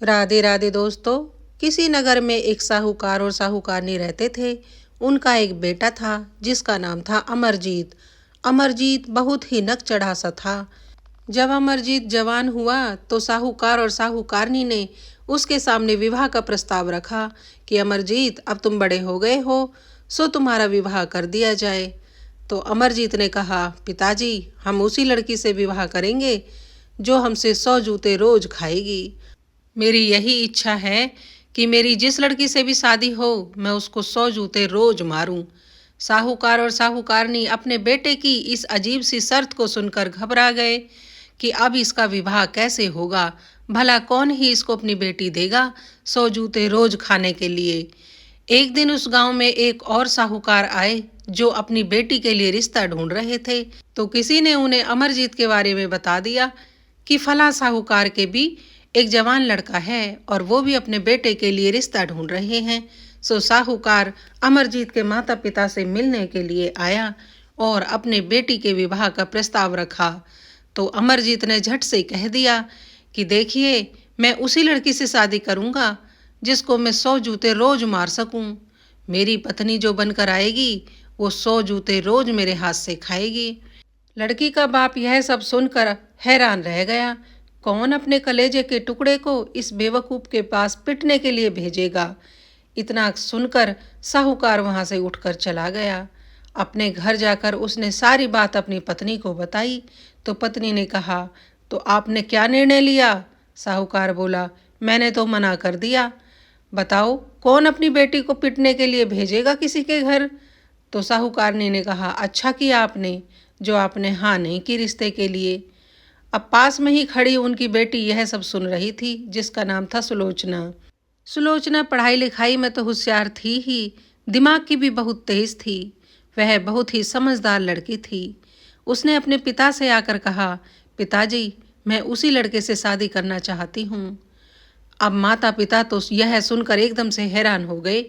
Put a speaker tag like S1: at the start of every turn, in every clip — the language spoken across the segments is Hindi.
S1: राधे राधे दोस्तों। किसी नगर में एक साहूकार और साहूकारनी रहते थे। उनका एक बेटा था जिसका नाम था अमरजीत। अमरजीत बहुत ही नक चढ़ा सा था। जब अमरजीत जवान हुआ तो साहूकार और साहूकारनी ने उसके सामने विवाह का प्रस्ताव रखा कि अमरजीत, अब तुम बड़े हो गए हो, सो तुम्हारा विवाह कर दिया जाए। तो अमरजीत ने कहा, पिताजी, हम उसी लड़की से विवाह करेंगे जो हमसे 100 जूते रोज खाएगी। मेरी यही इच्छा है कि मेरी जिस लड़की से भी शादी हो मैं उसको 100 जूते रोज मारूं। साहूकार और साहूकारनी अपने बेटे की इस अजीब सी शर्त को सुनकर घबरा गए कि अब इसका विवाह कैसे होगा। भला कौन ही इसको अपनी बेटी देगा 100 जूते रोज खाने के लिए। एक दिन उस गांव में एक और साहूकार आए जो अपनी बेटी के लिए रिश्ता ढूंढ रहे थे। तो किसी ने उन्हें अमरजीत के बारे में बता दिया कि फला साहूकार के भी एक जवान लड़का है और वो भी अपने बेटे के लिए रिश्ता ढूंढ रहे हैं। सो साहूकार अमरजीत के माता पिता से मिलने के लिए आया और अपने बेटी के विवाह का प्रस्ताव रखा। तो अमरजीत ने झट से कह दिया कि देखिए, मैं उसी लड़की से शादी करूंगा जिसको मैं 100 जूते रोज मार सकूं। मेरी पत्नी जो बनकर आएगी वो 100 जूते रोज मेरे हाथ से खाएगी। लड़की का बाप यह सब सुनकर हैरान रह गया। कौन अपने कलेजे के टुकड़े को इस बेवकूफ के पास पिटने के लिए भेजेगा। इतना सुनकर साहूकार वहां से उठकर चला गया। अपने घर जाकर उसने सारी बात अपनी पत्नी को बताई। तो पत्नी ने कहा, तो आपने क्या निर्णय लिया? साहूकार बोला, मैंने तो मना कर दिया। बताओ, कौन अपनी बेटी को पिटने के लिए भेजेगा किसी के घर? तो साहूकारनी ने कहा, अच्छा किया आपने जो आपने हाँ नहीं की रिश्ते के लिए। अब पास में ही खड़ी उनकी बेटी यह सब सुन रही थी, जिसका नाम था सुलोचना। सुलोचना पढ़ाई लिखाई में तो होशियार थी ही, दिमाग की भी बहुत तेज थी। वह बहुत ही समझदार लड़की थी। उसने अपने पिता से आकर कहा, पिताजी, मैं उसी लड़के से शादी करना चाहती हूँ। अब माता पिता तो यह सुनकर एकदम से हैरान हो गए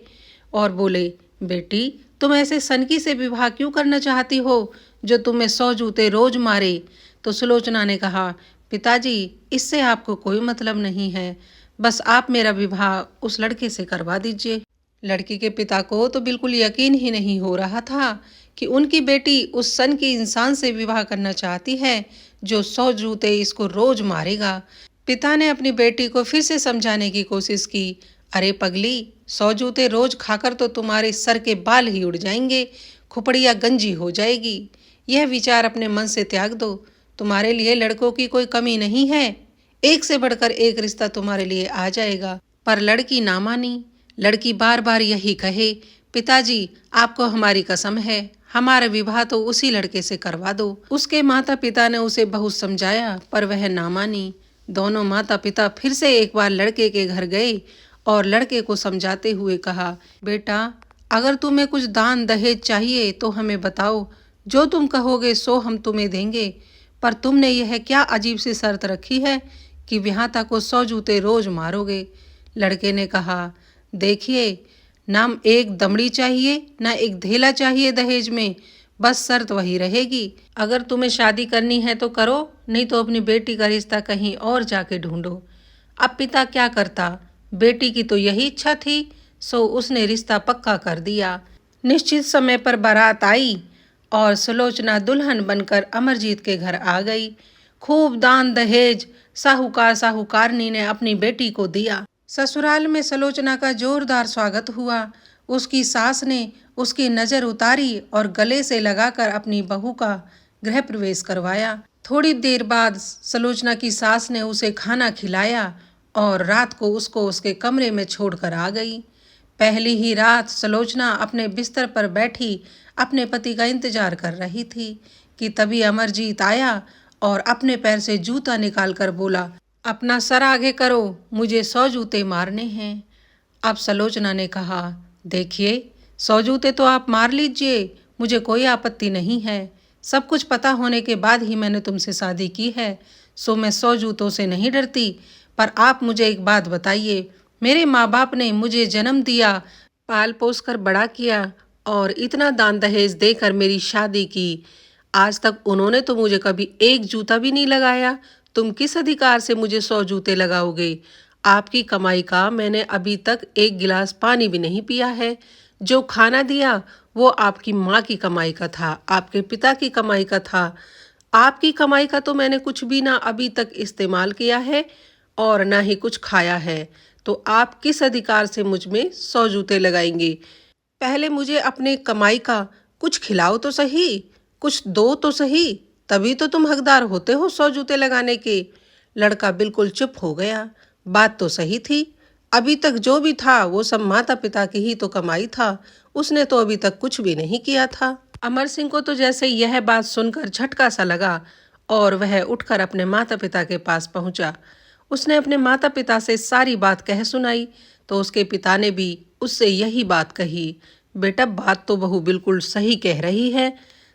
S1: और बोले, बेटी, तुम ऐसे सनकी से विवाह क्यों करना चाहती हो जो तुम्हें 100 जूते रोज मारे? तो सुलोचना ने कहा, पिताजी, इससे आपको कोई मतलब नहीं है, बस आप मेरा विवाह उस लड़के से करवा दीजिए। लड़की के पिता को तो बिल्कुल यकीन ही नहीं हो रहा था कि उनकी बेटी उस सन की इंसान से विवाह करना चाहती है जो 100 जूते इसको रोज मारेगा। पिता ने अपनी बेटी को फिर से समझाने की कोशिश की। अरे पगली, 100 जूते रोज खाकर तो तुम्हारे सर के बाल ही उड़ जाएंगे, खुपड़िया गंजी हो जाएगी। यह विचार अपने मन से त्याग दो। तुम्हारे लिए लड़कों की कोई कमी नहीं है, एक से बढ़कर एक रिश्ता तुम्हारे लिए आ जाएगा। पर लड़की ना मानी। लड़की बार बार यही कहे, पिताजी, आपको हमारी कसम है, हमारा विवाह तो उसी लड़के से करवा दो। उसके माता पिता ने उसे बहुत समझाया पर वह ना मानी। दोनों माता पिता फिर से एक बार लड़के के घर गए और लड़के को समझाते हुए कहा, बेटा, अगर तुम्हें कुछ दान दहेज चाहिए तो हमें बताओ, जो तुम कहोगे सो हम तुम्हें देंगे। पर तुमने यह क्या अजीब सी शर्त रखी है कि विहाता को 100 जूते रोज मारोगे? लड़के ने कहा, देखिए, ना एक दमड़ी चाहिए ना एक धेला चाहिए दहेज में, बस शर्त वही रहेगी। अगर तुम्हें शादी करनी है तो करो, नहीं तो अपनी बेटी का रिश्ता कहीं और जाके ढूंढो। अब पिता क्या करता, बेटी की तो यही इच्छा थी, सो उसने रिश्ता पक्का कर दिया। निश्चित समय पर बारात आई और सुलोचना दुल्हन बनकर अमरजीत के घर आ गई। खूब दान दहेज साहूकार साहूकारनी ने अपनी बेटी को दिया। ससुराल में सुलोचना का जोरदार स्वागत हुआ। उसकी सास ने उसकी नजर उतारी और गले से लगाकर अपनी बहू का गृह प्रवेश करवाया। थोड़ी देर बाद सुलोचना की सास ने उसे खाना खिलाया और रात को उसको उसके कमरे में छोड़कर आ गई। पहली ही रात सुलोचना अपने बिस्तर पर बैठी अपने पति का इंतजार कर रही थी कि तभी अमरजीत आया और अपने पैर से जूता निकालकर बोला, अपना सर आगे करो, मुझे 100 जूते मारने हैं। अब सुलोचना ने कहा, देखिए, 100 जूते तो आप मार लीजिए, मुझे कोई आपत्ति नहीं है। सब कुछ पता होने के बाद ही मैंने तुमसे शादी की है, सो मैं 100 जूतों से नहीं डरती। पर आप मुझे एक बात बताइए, मेरे माँ बाप ने मुझे जन्म दिया, पाल पोस कर बड़ा किया और इतना दान दहेज देकर मेरी शादी की। आज तक उन्होंने तो मुझे कभी एक जूता भी नहीं लगाया। तुम किस अधिकार से मुझे 100 जूते लगाओगे? आपकी कमाई का मैंने अभी तक एक गिलास पानी भी नहीं पिया है। जो खाना दिया वो आपकी माँ की कमाई का था, आपके पिता की कमाई का था। आपकी कमाई का तो मैंने कुछ भी ना अभी तक इस्तेमाल किया है और ना ही कुछ खाया है। तो आप किस अधिकार से मुझ में 100 जूते लगाएंगे? पहले मुझे अपने कमाई का कुछ खिलाओ तो सही, कुछ दो तो सही, तभी तो तुम हकदार होते हो 100 जूते लगाने के। लड़का बिल्कुल चुप हो गया। बात तो सही थी। अभी तक जो भी था वो सब माता पिता की ही तो कमाई था। उसने तो अभी तक कुछ भी नहीं किया था। अमर सिंह को तो जैसे यह बात सुनकर झटका सा लगा और वह उठकर अपने माता पिता के पास पहुंचा। उसने अपने माता पिता से सारी बात कह सुनाई तो उसके पिता ने भी उससे यही बात कही। बेटा, बात तो बहू बिल्कुल सही कह रही है।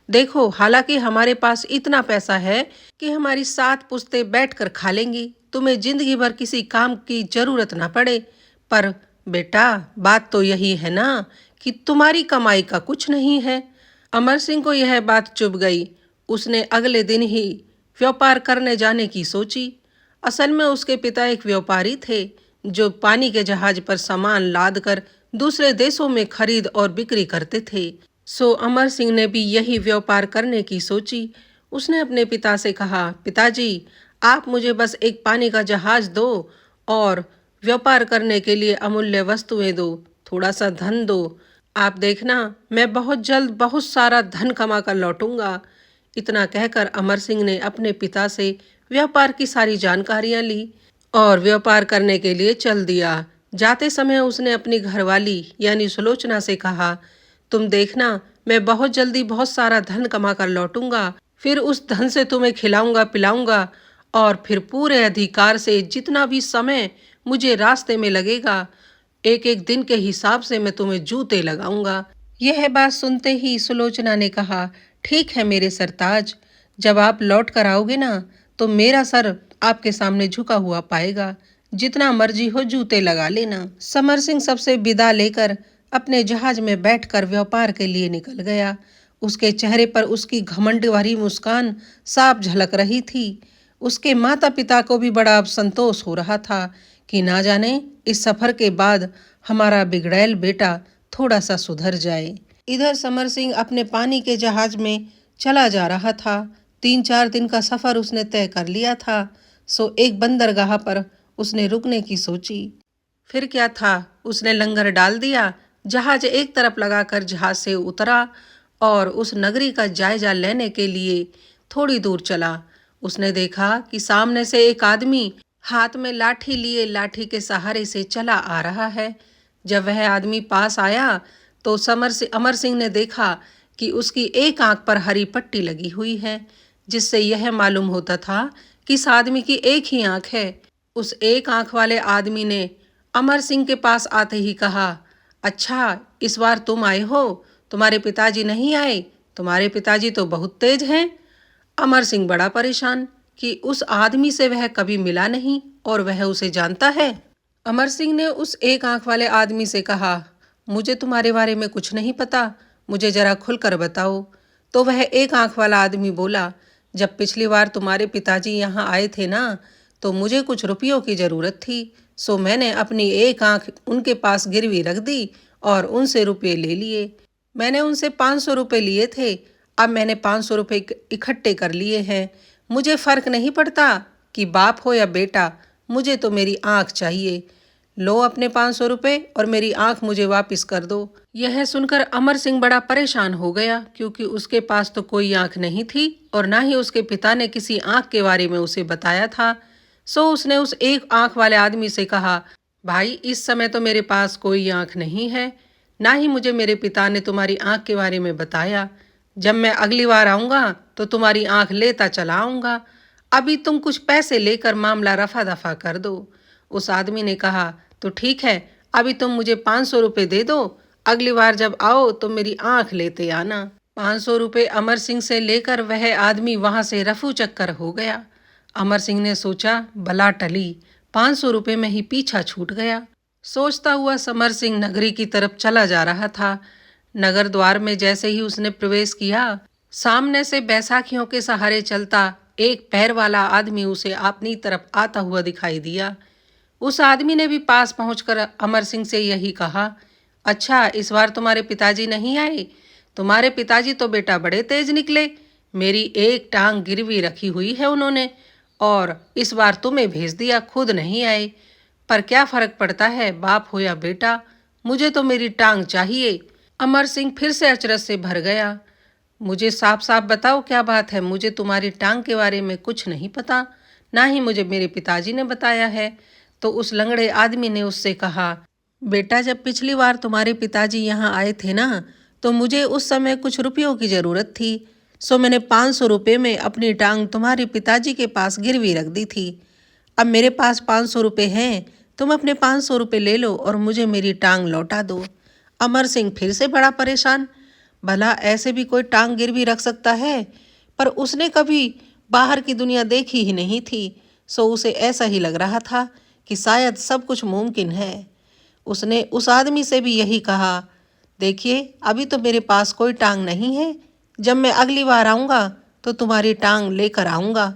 S1: देखो, हालांकि हमारे पास इतना पैसा है कि हमारी 7 पुश्तें बैठकर खा लेंगी, तुम्हें जिंदगी भर किसी काम की जरूरत ना पड़े। पर बेटा, बात तो यही है ना कि तुम्हारी कमाई का कुछ नहीं है। अमर सिंह को यह बात चुभ गई। उसने अगले दिन ही व्यापार करने जाने की सोची। असल में उसके पिता एक व्यापारी थे जो पानी के जहाज पर सामान लादकर दूसरे देशों में खरीद और बिक्री करते थे। सो अमर सिंह ने भी यही व्यापार करने की सोची। उसने अपने पिता से कहा, पिताजी, आप मुझे बस एक पानी का जहाज दो और व्यापार करने के लिए अमूल्य वस्तुएं दो, थोड़ा सा धन दो। आप देखना, मैं बहुत जल्द बहुत सारा धन कमा कर लौटूंगा। इतना कहकर अमर सिंह ने अपने पिता से व्यापार की सारी जानकारियां ली और व्यापार करने के लिए चल दिया। जाते समय उसने अपनी घरवाली यानी सुलोचना से कहा, तुम देखना, मैं बहुत जल्दी बहुत सारा धन कमा कर लौटूंगा। फिर उस धन से तुम्हें खिलाऊंगा पिलाऊंगा और फिर पूरे अधिकार से जितना भी समय मुझे रास्ते में लगेगा, एक एक दिन के हिसाब से मैं तुम्हें जूते लगाऊंगा। यह बात सुनते ही सुलोचना ने कहा, ठीक है मेरे सरताज, जब आप लौट कर आओगे ना तो मेरा सर आपके सामने झुका हुआ पाएगा। जितना मर्जी हो जूते लगा लेना। समर सिंह सबसे विदा लेकर अपने जहाज में बैठकर व्यापार के लिए निकल गया। उसके चेहरे पर उसकी घमंड भरी मुस्कान साफ झलक रही थी। उसके माता पिता को भी बड़ा संतोष हो रहा था कि ना जाने इस सफर के बाद हमारा बिगड़ैल बेटा थोड़ा सा सुधर जाए। इधर समर सिंह अपने पानी के जहाज में चला जा रहा था। 3-4 दिन का सफर उसने तय कर लिया था। सो एक बंदरगाह पर उसने रुकने की सोची। फिर क्या था, उसने लंगर डाल दिया। जहाज एक तरफ लगाकर जहाज से उतरा और उस नगरी का जायजा लेने के लिए थोड़ी दूर चला। उसने देखा कि सामने से एक आदमी हाथ में लाठी लिए लाठी के सहारे से चला आ रहा है। जब वह आदमी पास आया तो अमर सिंह ने देखा कि उसकी एक आंख पर हरी पट्टी लगी हुई है, जिससे यह मालूम होता था कि इस आदमी की एक ही आंख है। उस एक आंख वाले आदमी ने अमर सिंह के पास आते ही कहा, अच्छा, इस बार तुम आए हो, तुम्हारे पिताजी नहीं आए? तुम्हारे पिताजी तो बहुत तेज हैं। अमर सिंह बड़ा परेशान कि उस आदमी से वह कभी मिला नहीं और वह उसे जानता है। अमर सिंह ने उस एक आंख वाले आदमी से कहा, मुझे तुम्हारे बारे में कुछ नहीं पता, मुझे जरा खुलकर बताओ। तो वह एक आंख वाला आदमी बोला, जब पिछली बार तुम्हारे पिताजी यहाँ आए थे ना तो मुझे कुछ रुपयों की जरूरत थी। सो मैंने अपनी एक आंख उनके पास गिरवी रख दी और उनसे रुपये ले लिए। मैंने उनसे 500 रुपये लिए थे। अब मैंने 500 रुपये इकट्ठे कर लिए हैं। मुझे फर्क नहीं पड़ता कि बाप हो या बेटा, मुझे तो मेरी आंख चाहिए। लो अपने 500 रुपये और मेरी आंख मुझे वापस कर दो। यह सुनकर अमर सिंह बड़ा परेशान हो गया, क्योंकि उसके पास तो कोई आंख नहीं थी और ना ही उसके पिता ने किसी आंख के बारे में उसे बताया था। सो उसने उस एक आंख वाले आदमी से कहा, भाई, इस समय तो मेरे पास कोई आंख नहीं है, ना ही मुझे मेरे पिता ने तुम्हारी आंख के बारे में बताया। जब मैं अगली बार आऊँगा तो तुम्हारी आंख लेता चला आऊँगा। अभी तुम कुछ पैसे लेकर मामला रफा दफा कर दो। उस आदमी ने कहा, तो ठीक है, अभी तुम मुझे 500 रुपये दे दो, अगली बार जब आओ तो मेरी आंख लेते आना। 500 रुपये अमर सिंह से लेकर वह आदमी वहां से रफू चक्कर हो गया। अमर सिंह ने सोचा, बला टली, 500 रुपये में ही पीछा छूट गया। सोचता हुआ समर सिंह नगरी की तरफ चला जा रहा था। नगर द्वार में जैसे ही उसने प्रवेश किया, सामने से बैसाखियों के सहारे चलता एक पैर वाला आदमी उसे अपनी तरफ आता हुआ दिखाई दिया। उस आदमी ने भी पास पहुंचकर अमर सिंह से यही कहा, अच्छा इस बार तुम्हारे पिताजी नहीं आए? तुम्हारे पिताजी तो बेटा बड़े तेज निकले। मेरी एक टांग गिरवी रखी हुई है उन्होंने, और इस बार तुम्हें भेज दिया, खुद नहीं आए। पर क्या फर्क पड़ता है, बाप हो या बेटा, मुझे तो मेरी टांग चाहिए। अमर सिंह फिर से अचरज से भर गया। मुझे साफ साफ बताओ क्या बात है, मुझे तुम्हारी टांग के बारे में कुछ नहीं पता, ना ही मुझे मेरे पिताजी ने बताया है। तो उस लंगड़े आदमी ने उससे कहा, बेटा जब पिछली बार तुम्हारे पिताजी यहाँ आए थे ना, तो मुझे उस समय कुछ रुपयों की ज़रूरत थी, सो मैंने 500 रुपये में अपनी टांग तुम्हारे पिताजी के पास गिरवी रख दी थी। अब मेरे पास 500 रुपये हैं, तुम अपने 500 रुपये ले लो और मुझे मेरी टांग लौटा दो। अमर सिंह फिर से बड़ा परेशान, भला ऐसे भी कोई टांग गिरवी रख सकता है? पर उसने कभी बाहर की दुनिया देखी ही नहीं थी, सो उसे ऐसा ही लग रहा था कि शायद सब कुछ मुमकिन है। उसने उस आदमी से भी यही कहा, देखिए अभी तो मेरे पास कोई टांग नहीं है, जब मैं अगली बार आऊँगा तो तुम्हारी टांग लेकर आऊँगा।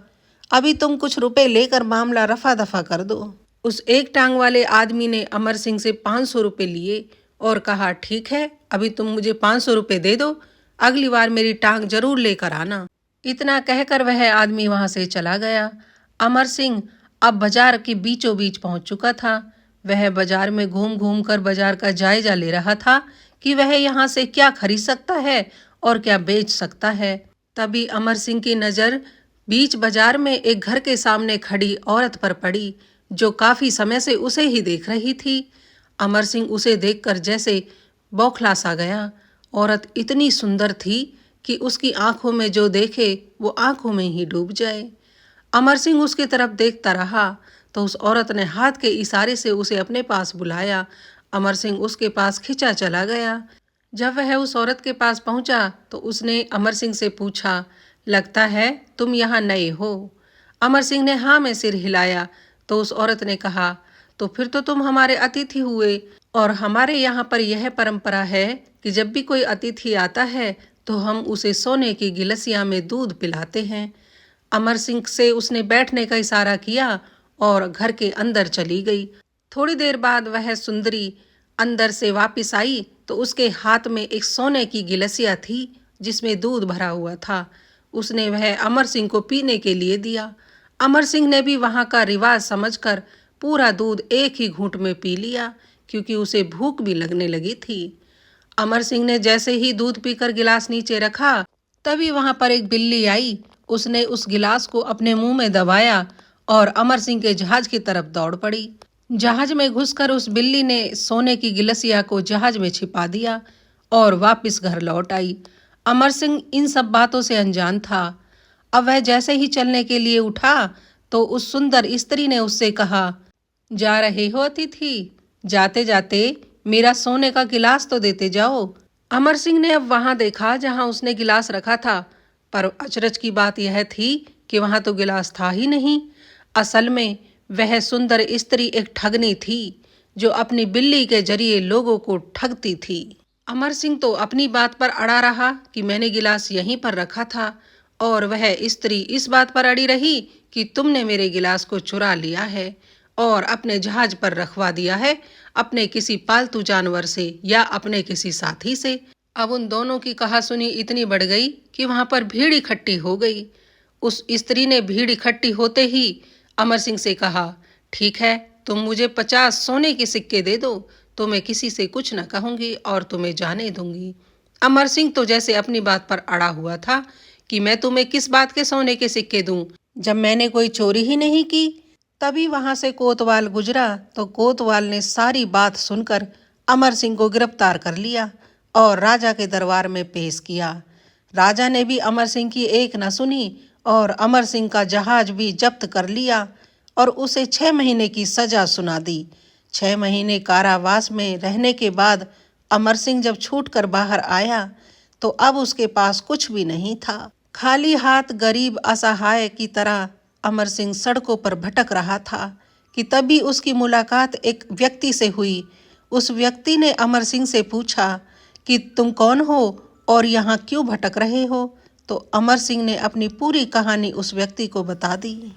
S1: अभी तुम कुछ रुपए लेकर मामला रफा दफा कर दो। उस एक टांग वाले आदमी ने अमर सिंह से 500 रुपये लिए और कहा, ठीक है अभी तुम मुझे 500 रुपये दे दो, अगली बार मेरी टांग जरूर लेकर आना। इतना कहकर वह आदमी वहां से चला गया। अमर सिंह अब बाजार के बीचों बीच पहुंच चुका था। वह बाजार में घूम घूम कर बाजार का जायजा ले रहा था कि वह यहाँ से क्या खरीद सकता है और क्या बेच सकता है। तभी अमर सिंह की नज़र बीच बाजार में एक घर के सामने खड़ी औरत पर पड़ी, जो काफी समय से उसे ही देख रही थी। अमर सिंह उसे देखकर जैसे बौखला सा गया। औरत इतनी सुंदर थी कि उसकी आंखों में जो देखे वो आंखों में ही डूब जाए। अमर सिंह उसकी तरफ देखता रहा तो उस औरत ने हाथ के इशारे से उसे अपने पास बुलाया। अमर सिंह उसके पास खिंचा चला गया। जब वह उस औरत के पास पहुंचा तो उसने अमर सिंह से पूछा, लगता है तुम यहाँ नए हो? अमर सिंह ने हाँ में सिर हिलाया। तो उस औरत ने कहा, तो फिर तो तुम हमारे अतिथि हुए, और हमारे यहाँ पर यह परंपरा है कि जब भी कोई अतिथि आता है तो हम उसे सोने की गिलसिया में दूध पिलाते हैं। अमर सिंह से उसने बैठने का इशारा किया और घर के अंदर चली गई। थोड़ी देर बाद वह सुंदरी अंदर से वापस आई तो उसके हाथ में एक सोने की गिलसिया थी जिसमें दूध भरा हुआ था। उसने वह अमर सिंह को पीने के लिए दिया। अमर सिंह ने भी वहां का रिवाज समझकर पूरा दूध एक ही घूंट में पी लिया, क्योंकि उसे भूख भी लगने लगी थी। अमर सिंह ने जैसे ही दूध पीकर गिलास नीचे रखा, तभी वहां पर एक बिल्ली आई। उसने उस गिलास को अपने मुंह में दबाया और अमर सिंह के जहाज की तरफ दौड़ पड़ी। जहाज में घुसकर उस बिल्ली ने सोने की गिलसिया को जहाज में छिपा दिया और वापस घर लौट आई। अमर सिंह इन सब बातों से अनजान था। अब वह जैसे ही चलने के लिए उठा तो उस सुंदर स्त्री ने उससे कहा, जा रहे हो अतिथि? जाते जाते मेरा सोने का गिलास तो देते जाओ। अमर सिंह ने अब वहां देखा जहां उसने गिलास रखा था, पर अचरज की बात यह थी कि वहां तो गिलास था ही नहीं। असल में वह सुंदर स्त्री एक ठगनी थी जो अपनी बिल्ली के जरिए लोगों को ठगती थी। अमर सिंह तो अपनी बात पर अड़ा रहा कि मैंने गिलास यहीं पर रखा था, और वह स्त्री इस बात पर अड़ी रही कि तुमने मेरे गिलास को चुरा लिया है और अपने जहाज पर रखवा दिया है, अपने किसी पालतू जानवर से या अपने किसी साथी से। अब उन दोनों की कहासुनी इतनी बढ़ गई कि वहां पर भीड़ इकट्ठी हो गई। उस स्त्री ने भीड़ इकट्ठी होते ही अमर सिंह से कहा, ठीक है तुम मुझे 50 सोने के सिक्के दे दो तो मैं किसी से कुछ न कहूंगी और तुम्हें जाने दूंगी। अमर सिंह तो जैसे अपनी बात पर अड़ा हुआ था कि मैं तुम्हें किस बात के सोने के सिक्के दूं, जब मैंने कोई चोरी ही नहीं की। तभी वहां से कोतवाल गुजरा तो कोतवाल ने सारी बात सुनकर अमर सिंह को गिरफ्तार कर लिया और राजा के दरबार में पेश किया। राजा ने भी अमर सिंह की एक न सुनी और अमर सिंह का जहाज भी जब्त कर लिया और उसे 6 महीने की सजा सुना दी। 6 महीने कारावास में रहने के बाद अमर सिंह जब छूटकर बाहर आया तो अब उसके पास कुछ भी नहीं था। खाली हाथ गरीब असहाय की तरह अमर सिंह सड़कों पर भटक रहा था कि तभी उसकी मुलाकात एक व्यक्ति से हुई। उस व्यक्ति ने अमर सिंह से पूछा कि तुम कौन हो और यहाँ क्यों भटक रहे हो? तो अमर सिंह ने अपनी पूरी कहानी उस व्यक्ति को बता दी।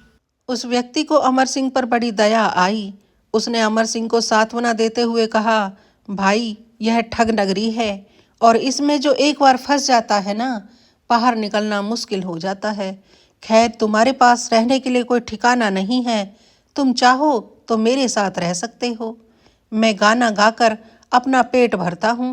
S1: उस व्यक्ति को अमर सिंह पर बड़ी दया आई उसने अमर सिंह को सांत्वना देते हुए कहा, भाई यह ठग नगरी है और इसमें जो एक बार फंस जाता है ना, बाहर निकलना मुश्किल हो जाता है। खैर तुम्हारे पास रहने के लिए कोई ठिकाना नहीं है, तुम चाहो तो मेरे साथ रह सकते हो। मैं गाना गाकर अपना पेट भरता हूँ।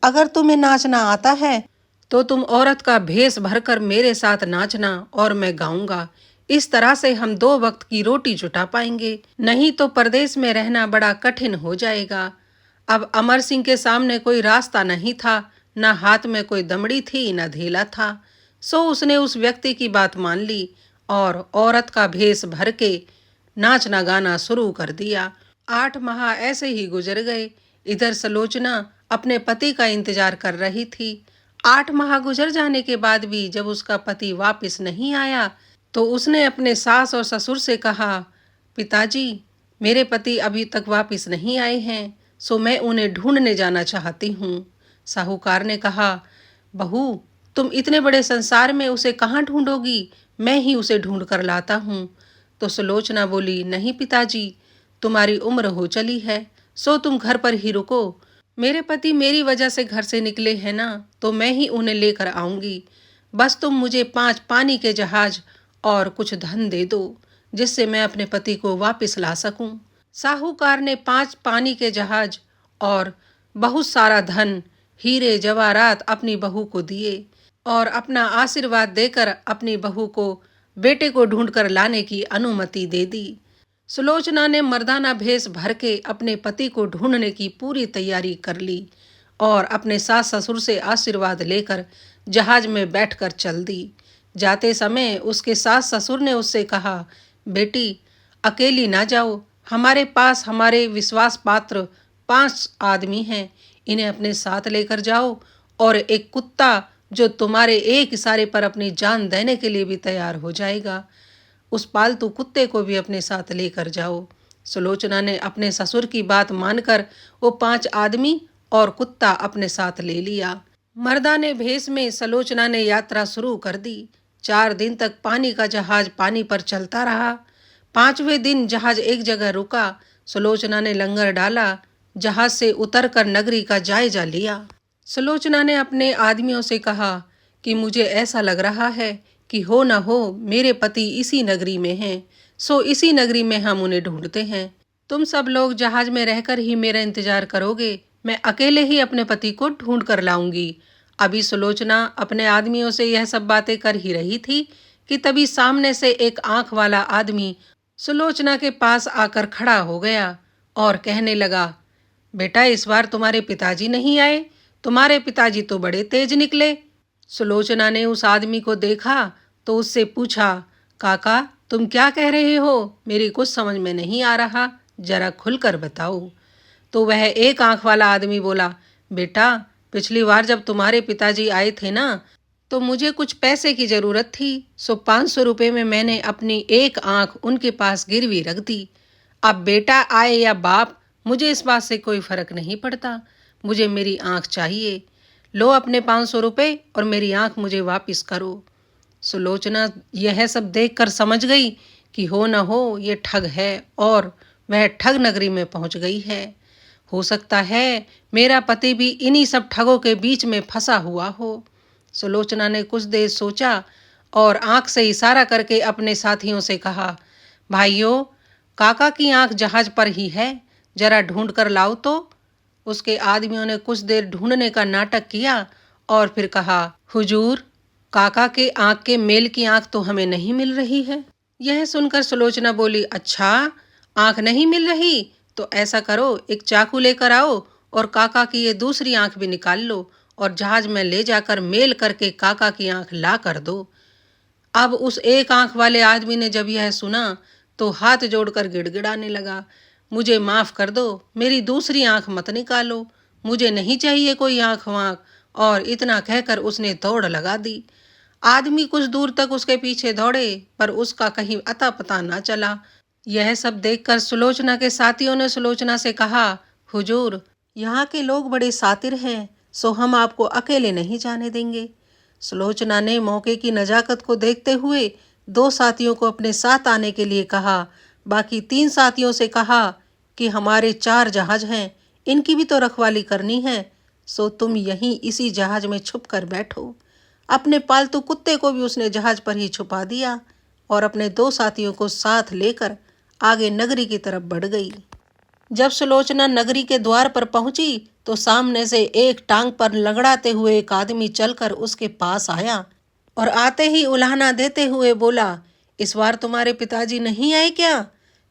S1: अगर तुम्हें नाचना आता है तो तुम औरत का भेष भरकर मेरे साथ नाचना और मैं गाऊंगा। इस तरह से हम 2 वक्त की रोटी जुटा पाएंगे, नहीं तो परदेश में रहना बड़ा कठिन हो जाएगा। अब अमर सिंह के सामने कोई रास्ता नहीं था, न हाथ में कोई दमड़ी थी न ढेला था। सो उसने उस व्यक्ति की बात मान ली और औरत का भेष भर के नाचना गाना शुरू कर दिया। 8 माह ऐसे ही गुजर गए। इधर सलोचना अपने पति का इंतजार कर रही थी। 8 माह गुजर जाने के बाद भी जब उसका पति वापस नहीं आया तो उसने अपने सास और ससुर से कहा, पिताजी मेरे पति अभी तक वापस नहीं आए हैं, सो मैं उन्हें ढूंढने जाना चाहती हूँ। साहूकार ने कहा, बहू तुम इतने बड़े संसार में उसे कहाँ ढूंढोगी, मैं ही उसे ढूंढ कर लाता हूँ। तो सुलोचना बोली, नहीं पिताजी, तुम्हारी उम्र हो चली है, सो तुम घर पर ही रुको। मेरे पति मेरी वजह से घर से निकले हैं ना, तो मैं ही उन्हें लेकर आऊंगी। बस तुम मुझे 5 पानी के जहाज और कुछ धन दे दो, जिससे मैं अपने पति को वापस ला सकूं। साहूकार ने 5 पानी के जहाज और बहुत सारा धन, हीरे जवाहरात अपनी बहू को दिए और अपना आशीर्वाद देकर अपनी बहू को बेटे को ढूंढकर लाने की अनुमति दे दी। सुलोचना ने मर्दाना भेष भर के अपने पति को ढूंढने की पूरी तैयारी कर ली और अपने सास ससुर से आशीर्वाद लेकर जहाज में बैठकर चल दी। जाते समय उसके सास ससुर ने उससे कहा, बेटी अकेली ना जाओ, हमारे पास हमारे विश्वास पात्र 5 आदमी हैं, इन्हें अपने साथ लेकर जाओ और एक कुत्ता जो तुम्हारे एक इशारे पर अपनी जान देने के लिए भी तैयार हो जाएगा, उस पालतू कुत्ते को भी अपने साथ लेकर जाओ। सुलोचना ने अपने ससुर की बात मानकर वो 5 आदमी और कुत्ता अपने साथ ले लिया। मर्दाने भेष में सुलोचना ने यात्रा शुरू कर दी। 4 दिन तक पानी का जहाज पानी पर चलता रहा। 5वें दिन जहाज एक जगह रुका। सुलोचना ने लंगर डाला, जहाज से उतरकर नगरी का जायजा लिया। सुलोचना ने अपने आदमियों से कहा कि मुझे ऐसा लग रहा है कि हो न हो मेरे पति इसी नगरी में हैं, सो इसी नगरी में हम उन्हें ढूंढते हैं। तुम सब लोग जहाज में रहकर ही मेरा इंतजार करोगे, मैं अकेले ही अपने पति को ढूंढ कर लाऊंगी। अभी सुलोचना अपने आदमियों से यह सब बातें कर ही रही थी कि तभी सामने से एक आंख वाला आदमी सुलोचना के पास आकर खड़ा हो गया और कहने लगा, बेटा इस बार तुम्हारे पिताजी नहीं आए, तुम्हारे पिताजी तो बड़े तेज निकले। सुलोचना ने उस आदमी को देखा तो उससे पूछा, काका तुम क्या कह रहे हो, मेरी कुछ समझ में नहीं आ रहा, जरा खुलकर बताओ। तो वह एक आंख वाला आदमी बोला, बेटा पिछली बार जब तुम्हारे पिताजी आए थे ना, तो मुझे कुछ पैसे की जरूरत थी, सो 500 रुपये में मैंने अपनी एक आंख उनके पास गिरवी रख दी। अब बेटा आए या बाप, मुझे इस बात से कोई फर्क नहीं पड़ता, मुझे मेरी आंख चाहिए। लो अपने 500 रुपये और मेरी आंख मुझे वापस करो। सुलोचना यह सब देखकर समझ गई कि हो न हो ये ठग है और वह ठग नगरी में पहुंच गई है। हो सकता है मेरा पति भी इन्हीं सब ठगों के बीच में फंसा हुआ हो। सुलोचना ने कुछ देर सोचा और आंख से इशारा करके अपने साथियों से कहा, भाइयों काका की आंख जहाज पर ही है, जरा ढूंढ कर लाओ तो। उसके आदमियों ने कुछ देर ढूंढने का नाटक किया और फिर कहा, हुजूर काका के आंख के मेल की आंख तो हमें नहीं मिल रही है। यह सुनकर सुलोचना बोली, अच्छा आंख नहीं मिल रही, तो ऐसा करो एक चाकू लेकर आओ और काका की ये दूसरी आंख भी निकाल लो और जहाज में ले जाकर मेल करके काका की आंख ला कर दो। अब उस एक आंख वाले आदमी ने जब यह सुना तो हाथ जोड़कर गिड़गिड़ाने लगा, मुझे माफ कर दो, मेरी दूसरी आंख मत निकालो, मुझे नहीं चाहिए कोई आंख वाँख। और इतना कहकर उसने दौड़ लगा दी। आदमी कुछ दूर तक उसके पीछे दौड़े पर उसका कहीं अता पता ना चला। यह सब देखकर सुलोचना के साथियों ने सुलोचना से कहा, हुजूर यहाँ के लोग बड़े सातिर हैं, सो हम आपको अकेले नहीं जाने देंगे। सुलोचना ने मौके की नजाकत को देखते हुए 2 साथियों को अपने साथ आने के लिए कहा, बाकी 3 साथियों से कहा कि हमारे 4 जहाज हैं, इनकी भी तो रखवाली करनी है, सो तुम यहीं इसी जहाज में छुप कर बैठो। अपने पालतू कुत्ते को भी उसने जहाज पर ही छुपा दिया और अपने 2 साथियों को साथ लेकर आगे नगरी की तरफ बढ़ गई। जब सुलोचना नगरी के द्वार पर पहुंची तो सामने से एक टांग पर लंगड़ाते हुए एक आदमी चलकर उसके पास आया और आते ही उलाहना देते हुए बोला, इस बार तुम्हारे पिताजी नहीं आए क्या?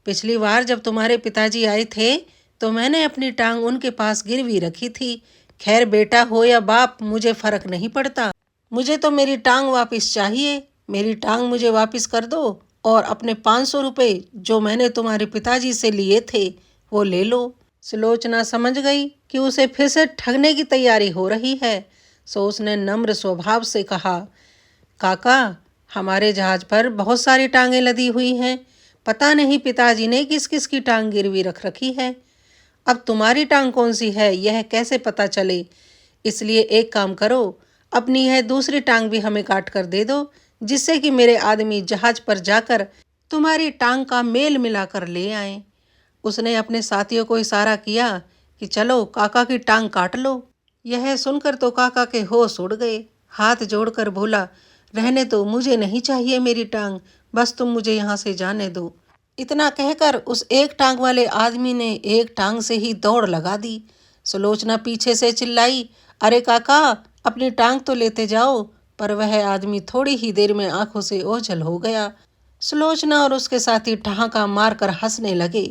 S1: पिछली बार जब तुम्हारे पिताजी आए थे तो मैंने अपनी टांग उनके पास गिरवी रखी थी। खैर बेटा हो या बाप, मुझे फर्क नहीं पड़ता, मुझे तो मेरी टांग वापस चाहिए। मेरी टांग मुझे वापस कर दो और अपने 500 रुपये जो मैंने तुम्हारे पिताजी से लिए थे वो ले लो। सुलोचना समझ गई कि उसे फिर से ठगने की तैयारी हो रही है, सो उसने नम्र स्वभाव से कहा, काका, हमारे जहाज पर बहुत सारी टांगें लदी हुई हैं, पता नहीं पिताजी ने किस किस की टांग गिरवी रख रखी है। अब तुम्हारी टांग कौन सी है यह कैसे पता चले? इसलिए एक काम करो, अपनी यह दूसरी टांग भी हमें काट कर दे दो, जिससे कि मेरे आदमी जहाज पर जाकर तुम्हारी टांग का मेल मिलाकर ले आए। उसने अपने साथियों को इशारा किया कि चलो काका की टांग काट लो। यह सुनकर तो काका के होश उड़ गए। हाथ जोड़कर बोला, रहने दो, मुझे नहीं चाहिए मेरी टांग, बस तुम मुझे यहाँ से जाने दो। इतना कहकर उस एक टांग वाले आदमी ने एक टांग से ही दौड़ लगा दी। सुलोचना पीछे से चिल्लाई, अरे काका, अपनी टांग तो लेते जाओ। पर वह आदमी थोड़ी ही देर में आंखों से ओझल हो गया। सुलोचना और उसके साथी ठहाका मारकर हंसने लगे।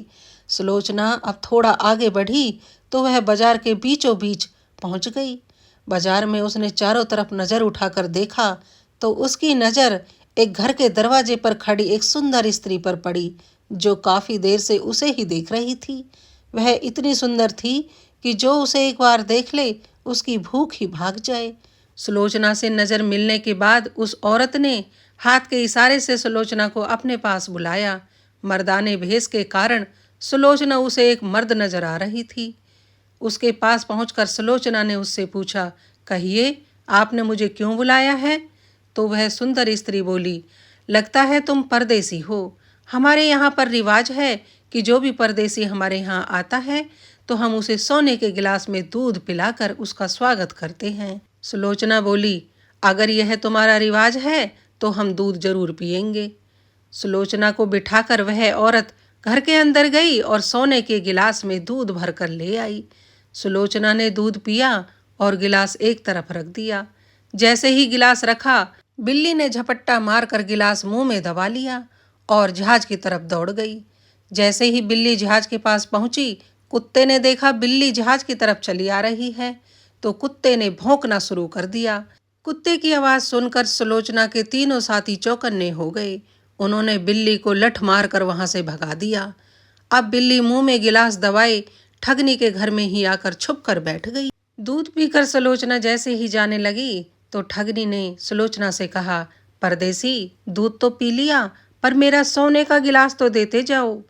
S1: सुलोचना अब थोड़ा आगे बढ़ी तो वह बाजार के बीचों बीच पहुंच गई। बाजार में उसने चारों तरफ नजर उठाकर देखा तो उसकी नजर एक घर के दरवाजे पर खड़ी एक सुंदर स्त्री पर पड़ी जो काफी देर से उसे ही देख रही थी। वह इतनी सुंदर थी कि जो उसे एक बार देख ले उसकी भूख ही भाग जाए। सुलोचना से नजर मिलने के बाद उस औरत ने हाथ के इशारे से सुलोचना को अपने पास बुलाया। मर्दाने भेष के कारण सुलोचना उसे एक मर्द नजर आ रही थी। उसके पास पहुंचकर सुलोचना ने उससे पूछा, कहिए, आपने मुझे क्यों बुलाया है? तो वह सुंदर स्त्री बोली, लगता है तुम परदेसी हो। हमारे यहाँ पर रिवाज है कि जो भी परदेसी हमारे यहाँ आता है तो हम उसे सोने के गिलास में दूध पिलाकर उसका स्वागत करते हैं। सुलोचना बोली, अगर यह तुम्हारा रिवाज है तो हम दूध जरूर पिएंगे। सुलोचना को बिठाकर वह औरत घर के अंदर गई और सोने के गिलास में दूध भरकर ले आई। सुलोचना ने दूध पिया और गिलास एक तरफ रख दिया। जैसे ही गिलास रखा, बिल्ली ने झपट्टा मारकर गिलास मुंह में दबा लिया और जहाज की तरफ दौड़ गई। जैसे ही बिल्ली जहाज के पास पहुंची, कुत्ते ने देखा बिल्ली जहाज की तरफ चली आ रही है तो कुत्ते ने भौंकना शुरू कर दिया। कुत्ते की आवाज सुनकर सुलोचना के तीनों साथी चौकन्ने हो गए। उन्होंने बिल्ली को लठ मारकर वहां से भगा दिया। अब बिल्ली मुंह में गिलास दबाए ठगनी के घर में ही आकर छुप कर बैठ गई। दूध पीकर सुलोचना जैसे ही जाने लगी तो ठगनी ने सुलोचना से कहा, परदेसी, दूध तो पी लिया पर मेरा सोने का गिलास तो देते जाओ।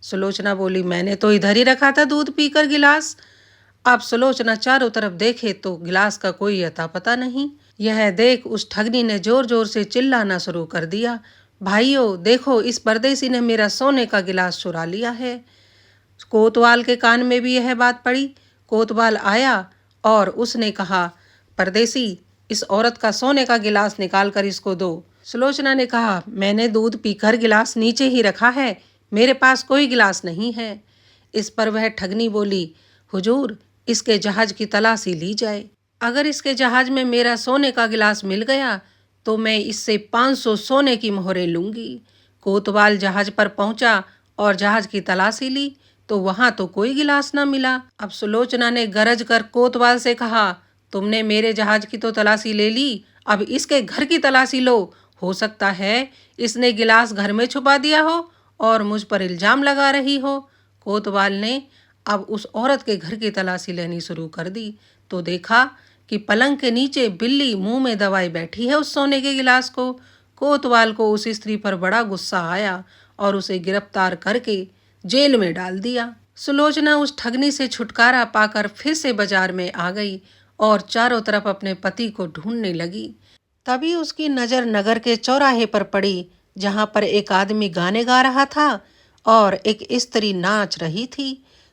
S1: सुलोचना बोली, मैंने तो इधर ही रखा था दूध पीकर गिलास। अब सुलोचना चारों तरफ देखे तो गिलास का कोई अता पता नहीं। यह देख उस ठगनी ने जोर जोर से चिल्लाना शुरू कर दिया, भाइयों देखो, इस परदेसी ने मेरा सोने का गिलास चुरा लिया है। कोतवाल के कान में भी यह बात पड़ी। कोतवाल आया और उसने कहा, परदेसी, इस औरत का सोने का गिलास निकाल कर इसको दो। सुलोचना ने कहा, मैंने दूध पीकर गिलास नीचे ही रखा है, मेरे पास कोई गिलास नहीं है। इस पर वह ठगनी बोली, हुजूर, इसके जहाज की तलाशी ली जाए। अगर इसके जहाज में मेरा सोने का गिलास मिल गया तो मैं इससे 500 सोने की मोहरें लूंगी। कोतवाल जहाज पर पहुंचा और जहाज की तलाशी ली तो वहां तो कोई गिलास ना मिला। अब सुलोचना ने गरज कर कोतवाल से कहा, तुमने मेरे जहाज की तो तलाशी ले ली, अब इसके घर की तलाशी लो। हो सकता है इसने गिलास घर में छुपा दिया हो और मुझ पर इल्जाम लगा रही हो। कोतवाल ने अब उस औरत के घर की तलाशी लेनी शुरू कर दी तो देखा कि पलंग के नीचे बिल्ली मुंह में दबाए बैठी है उस सोने के गिलास को। कोतवाल को उस स्त्री पर बड़ा गुस्सा आया और उसे गिरफ्तार करके जेल में डाल दिया। सुलोचना उस ठगनी से छुटकारा पाकर फिर से बाजार में आ गई और चारों तरफ अपने पति को ढूंढने लगी। तभी उसकी नजर नगर के चौराहे पर पड़ी जहां पर एक आदमी गाने गा रहा था और एक स्त्री नाच रही थी।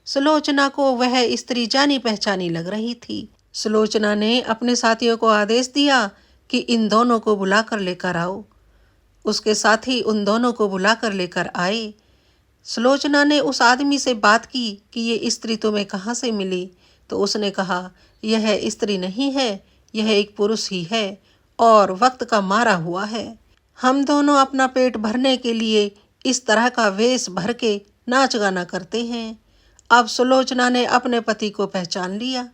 S1: सुलोचना को वह स्त्री जानी पहचानी लग रही थी। सुलोचना ने अपने साथियों को आदेश दिया कि इन दोनों को बुलाकर लेकर आओ। उसके साथी उन दोनों को बुलाकर लेकर आए। सुलोचना ने उस आदमी से बात की कि ये स्त्री तुम्हें कहाँ से मिली? तो उसने कहा, यह स्त्री नहीं है, यह एक पुरुष ही है और वक्त का मारा हुआ है। हम दोनों अपना पेट भरने के लिए इस तरह का वेश भर के नाच गाना करते हैं। अब सुलोचना ने अपने पति को पहचान लिया।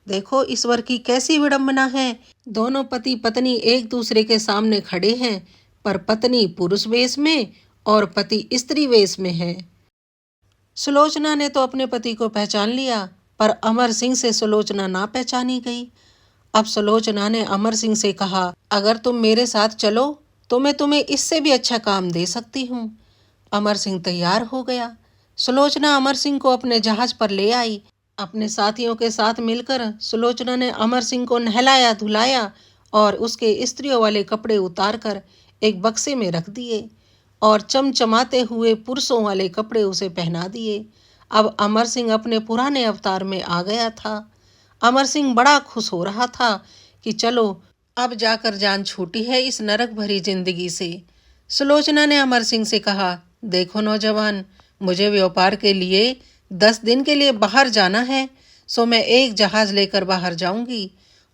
S1: देखो ईश्वर की कैसी विडंबना है। दोनों पति पत्नी एक दूसरे के सामने खड़े हैं, पर पत्नी पुरुष वेश में और पति स्त्री वेश में है। सुलोचना ने तो अपने पति को पहचान लिया, पर अमर सिंह से सुलोचना ना पहचानी गई। अब सुलोचना ने अमर सिंह से कहा, अगर तुम मेरे साथ चलो तो मैं तुम्हें इससे भी अच्छा काम दे सकती हूँ। अमर सिंह तैयार हो गया। सुलोचना अमर सिंह को अपने जहाज पर ले आई। अपने साथियों के साथ मिलकर सुलोचना ने अमर सिंह को नहलाया धुलाया और उसके स्त्रियों वाले कपड़े उतारकर एक बक्से में रख दिए और चमचमाते हुए पुरुषों वाले कपड़े उसे पहना दिए। अब अमर सिंह अपने पुराने अवतार में आ गया था। अमर सिंह बड़ा खुश हो रहा था कि चलो अब जाकर जान छूटी है इस नरक भरी जिंदगी से। सुलोचना ने अमर सिंह से कहा, देखो नौजवान, मुझे व्यापार के लिए 10 दिन के लिए बाहर जाना है, सो मैं एक जहाज लेकर बाहर जाऊंगी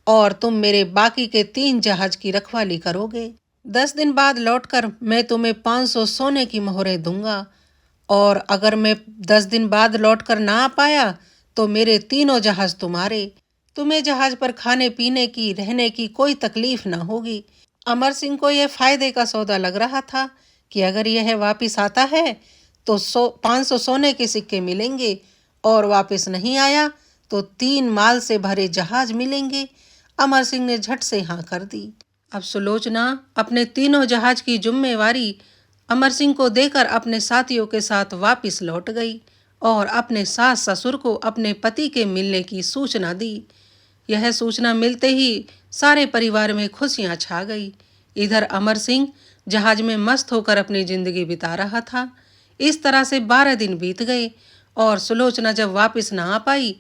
S1: और तुम मेरे बाकी के 3 जहाज की रखवाली करोगे। 10 दिन बाद लौटकर मैं तुम्हें 500 सोने की मोहरें दूंगा और अगर मैं 10 दिन बाद लौटकर ना आ पाया तो मेरे 3 जहाज तुम्हारे। तुम्हें जहाज पर खाने पीने की रहने की कोई तकलीफ ना होगी। अमर सिंह को यह फायदे का सौदा लग रहा था कि अगर यह वापिस आता है तो 500 सोने के सिक्के मिलेंगे और वापस नहीं आया तो 3 माल से भरे जहाज मिलेंगे। अमर सिंह ने झट से हाँ कर दी। अब सुलोचना अपने 3 जहाज की जिम्मेवारी अमर सिंह को देकर अपने साथियों के साथ वापस लौट गई और अपने सास ससुर को अपने पति के मिलने की सूचना दी। यह सूचना मिलते ही सारे परिवार में खुशियां छा गई। इधर अमर सिंह जहाज में मस्त होकर अपनी जिंदगी बिता रहा था। इस तरह से 12 दिन बीत गए और सुलोचना जब वापस ना आ पाई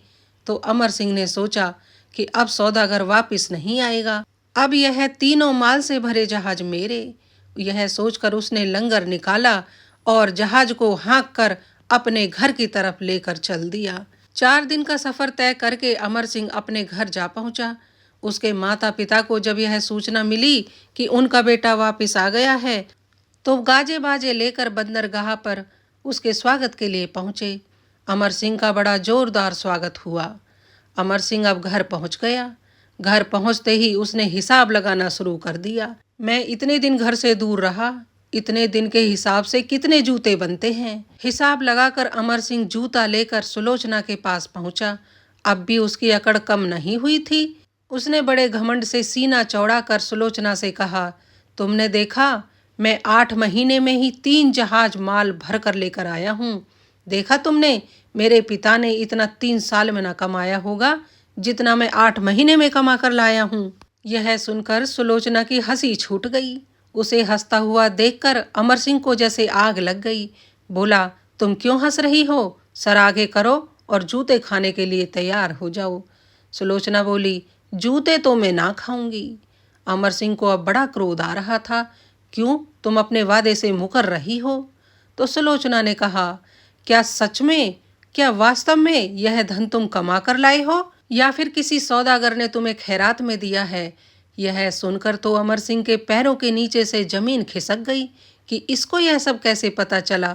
S1: तो अमर सिंह ने सोचा कि अब सौदागर वापस नहीं आएगा, अब यह 3 माल से भरे जहाज मेरे। यह सोचकर उसने लंगर निकाला और जहाज को हाँक कर अपने घर की तरफ लेकर चल दिया। 4 दिन का सफर तय करके अमर सिंह अपने घर जा पहुंचा। उसके माता पिता को जब यह सूचना मिली कि उनका बेटा वापस आ गया है तो गाजे बाजे लेकर बंदरगाह पर उसके स्वागत के लिए पहुंचे। अमर सिंह का बड़ा जोरदार स्वागत हुआ। अमर सिंह अब घर पहुंच गया। घर पहुंचते ही उसने हिसाब लगाना शुरू कर दिया। मैं इतने दिन घर से दूर रहा, इतने दिन के हिसाब से कितने जूते बनते हैं। हिसाब लगाकर अमर सिंह जूता लेकर सुलोचना के पास पहुंचा। अब भी उसकी अकड़ कम नहीं हुई थी। उसने बड़े घमंड से सीना चौड़ा कर सुलोचना से कहा, तुमने देखा, मैं 8 महीने में ही 3 जहाज माल भर कर लेकर आया हूँ। देखा तुमने, मेरे पिता ने इतना 3 साल में न कमाया होगा जितना मैं 8 महीने में कमा कर लाया हूँ। यह सुनकर सुलोचना की हंसी छूट गई। उसे हंसता हुआ देखकर अमर सिंह को जैसे आग लग गई। बोला, तुम क्यों हंस रही हो? सर आगे करो और जूते खाने के लिए तैयार हो जाओ। सुलोचना बोली, जूते तो मैं ना खाऊंगी। अमर सिंह को अब बड़ा क्रोध आ रहा था। क्यों, तुम अपने वादे से मुकर रही हो? तो सुलोचना ने कहा, क्या सच में, क्या वास्तव में यह धन तुम कमा कर लाए हो या फिर किसी सौदागर ने तुम्हें खैरात में दिया है? यह सुनकर तो अमर सिंह के पैरों के नीचे से जमीन खिसक गई कि इसको यह सब कैसे पता चला।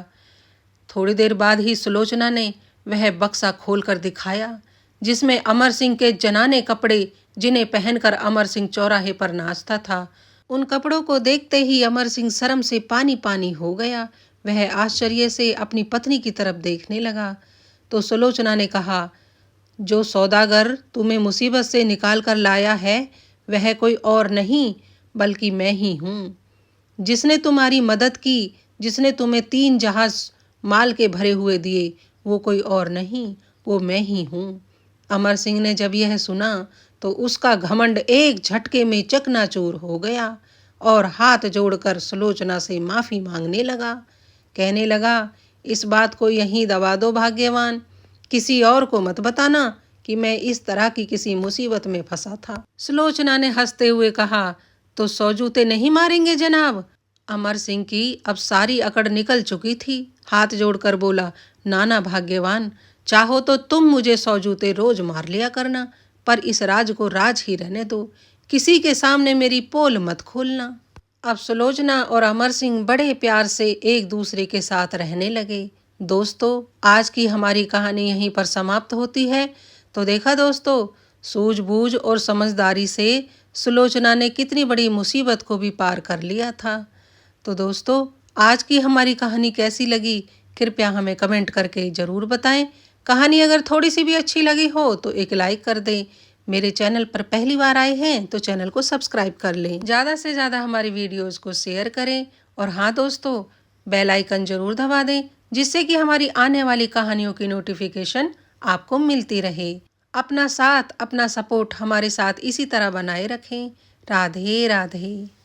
S1: थोड़ी देर बाद ही सुलोचना ने वह बक्सा खोलकर दिखाया जिसमें अमर सिंह के जनाने कपड़े, जिन्हें पहनकर अमर सिंह चौराहे पर नाचता था। उन कपड़ों को देखते ही अमर सिंह शर्म से पानी पानी हो गया। वह आश्चर्य से अपनी पत्नी की तरफ देखने लगा। तो सुलोचना ने कहा, जो सौदागर तुम्हें मुसीबत से निकाल कर लाया है वह कोई और नहीं बल्कि मैं ही हूँ। जिसने तुम्हारी मदद की, जिसने तुम्हें 3 जहाज माल के भरे हुए दिए, वो कोई और नहीं, वो मैं ही हूँ। अमर सिंह ने जब यह सुना तो उसका घमंड एक झटके में चकनाचूर हो गया और हाथ जोड़कर सुलोचना से माफ़ी मांगने लगा। कहने लगा, इस बात को यहीं दबा दो भाग्यवान, किसी और को मत बताना कि मैं इस तरह की किसी मुसीबत में फंसा था। सुलोचना ने हंसते हुए कहा, तो 100 जूते नहीं मारेंगे जनाब? अमर सिंह की अब सारी अकड़ निकल चुकी थी। हाथ जोड़कर बोला, नाना भाग्यवान, चाहो तो तुम मुझे 100 जूते रोज मार लिया करना, पर इस राज को राज ही रहने दो। किसी के सामने मेरी पोल मत खोलना। अब सुलोचना और अमर सिंह बड़े प्यार से एक दूसरे के साथ रहने लगे। दोस्तों, आज की हमारी कहानी यहीं पर समाप्त होती है। तो देखा दोस्तों, सूझबूझ और समझदारी से सुलोचना ने कितनी बड़ी मुसीबत को भी पार कर लिया था। तो दोस्तों, आज की हमारी कहानी कैसी लगी, कृपया हमें कमेंट करके ज़रूर बताएं। कहानी अगर थोड़ी सी भी अच्छी लगी हो तो एक लाइक कर दें। मेरे चैनल पर पहली बार आए हैं तो चैनल को सब्सक्राइब कर लें। ज़्यादा से ज़्यादा हमारी वीडियोज़ को शेयर करें। और हाँ दोस्तों, बेल आइकन ज़रूर दबा दें, जिससे कि हमारी आने वाली कहानियों की नोटिफिकेशन आपको मिलती रहे। अपना साथ, अपना सपोर्ट हमारे साथ इसी तरह बनाए रखें। राधे राधे।